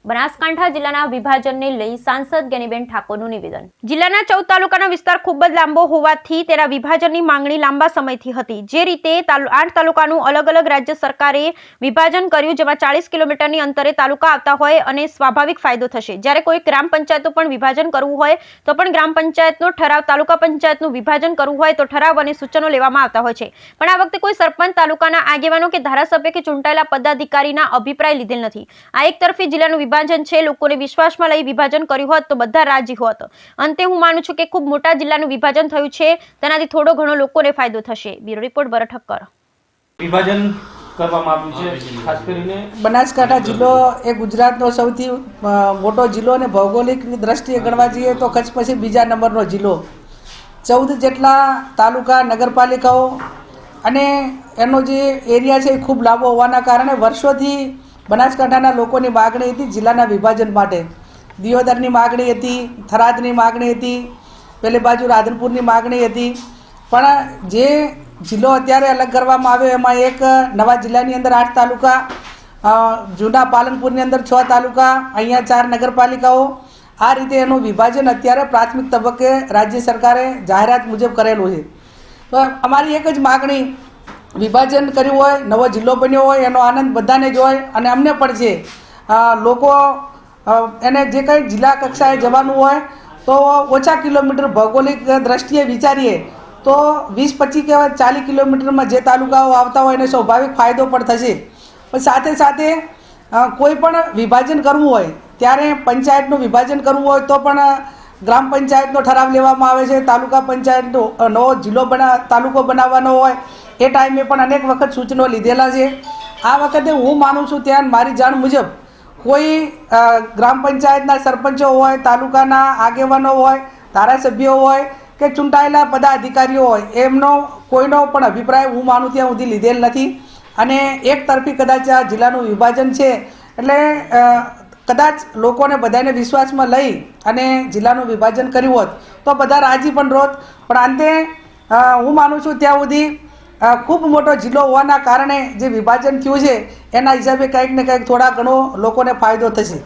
બનાસકાંઠા જિલ્લાના વિભાજનને લઈ સાંસદ ગેનીબેન ઠાકોરનું નિવેદન। જિલ્લાના 14 તાલુકાનો વિસ્તાર ખૂબ જ લાંબો હોવાથી તેના વિભાજનની માંગણી લાંબા સમયથી હતી। જે રીતે 8 તાલુકાનું અલગ અલગ રાજ્ય સરકારે વિભાજન કર્યું, જેમાં 40 કિલોમીટરની અંતરે તાલુકા આવતા હોય અને સ્વાભાવિક ફાયદો થશે। જ્યારે કોઈ ગ્રામ પંચાયતનું પણ વિભાજન કરવું હોય તો પણ ગ્રામ પંચાયતનો ઠરાવ, તાલુકા પંચાયતનું વિભાજન કરવું હોય તો ઠરાવ અને સૂચનો લેવામાં આવતા હોય છે। પણ આ વખતે કોઈ સરપંચ, તાલુકાના આગેવાનો કે ધારાસભ્ય કે ચૂંટાયેલા પદાધિકારીના અભિપ્રાય લીધેલ નથી। આ એક તરફી જિલ્લાનું વિભાજન છે। લોકોને વિશ્વાસમાં લઈ વિભાજન કર્યું હોત તો બધા રાજી હોત। અંતે હું માનું છું કે ખૂબ મોટા જિલ્લાનું વિભાજન થયું છે, તેનાથી થોડો ઘણો લોકોને ફાયદો થશે। બ્યુરો રિપોર્ટ ભરત ઠક્કર। વિભાજન કરવામાં આવ્યું છે, ખાસ કરીને બનાસકાંઠા જિલ્લો એ ગુજરાતનો સૌથી મોટો જિલ્લો અને ભૌગોલિકની દ્રષ્ટિએ ગણવા જઈએ તો કચ્છ પછી બીજા નંબરનો જિલ્લો। 14 જેટલા તાલુકા, નગરપાલિકાઓ અને એનો જે એરિયા છે એ ખૂબ લાંબો હોવાના કારણે વર્ષોથી બનાસકાંઠાના લોકોની માગણી હતી જિલ્લાના વિભાજન માટે। દિયોદરની માગણી હતી, થરાદની માગણી હતી, પેલી બાજુ રાધનપુરની માગણી હતી। પણ જે જિલ્લો અત્યારે અલગ કરવામાં આવ્યો એમાં એક નવા જિલ્લાની અંદર 8 તાલુકા, જૂના પાલનપુરની અંદર 6 તાલુકા, અહીંયા 4 નગરપાલિકાઓ, આ રીતે એનું વિભાજન અત્યારે પ્રાથમિક તબક્કે રાજ્ય સરકારે જાહેરાત મુજબ કરેલું છે। તો અમારી એક જ માગણી, વિભાજન કર્યું હોય, નવો જિલ્લો બન્યો હોય એનો આનંદ બધાને જ હોય અને અમને પણ છે। લોકો એને જે કંઈ જિલ્લા કક્ષાએ જવાનું હોય તો ઓછા કિલોમીટર ભૌગોલિક દ્રષ્ટિએ વિચારીએ તો 20-25 કે 40 કિલોમીટરમાં જે તાલુકાઓ આવતા હોય એને સ્વાભાવિક ફાયદો પણ થશે। પણ સાથે સાથે કોઈ પણ વિભાજન કરવું હોય ત્યારે પંચાયતનું વિભાજન કરવું હોય તો પણ ગ્રામ પંચાયતનો ઠરાવ લેવામાં આવે છે। તાલુકા પંચાયતનો નવો જિલ્લો તાલુકો બનાવવાનો હોય એ ટાઈમે પણ અનેક વખત સૂચનો લીધેલા છે। આ વખતે હું માનું છું ત્યાં મારી જાણ મુજબ કોઈ ગ્રામ પંચાયતના સરપંચો હોય, તાલુકાના આગેવાનો હોય, ધારાસભ્યો હોય કે ચૂંટાયેલા પદાધિકારીઓ હોય, એમનો કોઈનો પણ અભિપ્રાય હું માનું ત્યાં સુધી લીધેલ નથી અને એક તરફી કદાચ આ જિલ્લાનું વિભાજન છે એટલે કદાચ લોકોને બધાને વિશ્વાસમાં લઈ અને જિલ્લાનું વિભાજન કર્યું હોત તો બધા રાજી પણ રોત। પણ અંતે હું માનું છું ત્યાં સુધી ખૂબ મોટો જિલ્લો હોવાના કારણે જે વિભાજન થયું છે એના હિસાબે કંઈક ને કંઈક થોડા ઘણો લોકોને ફાયદો થશે।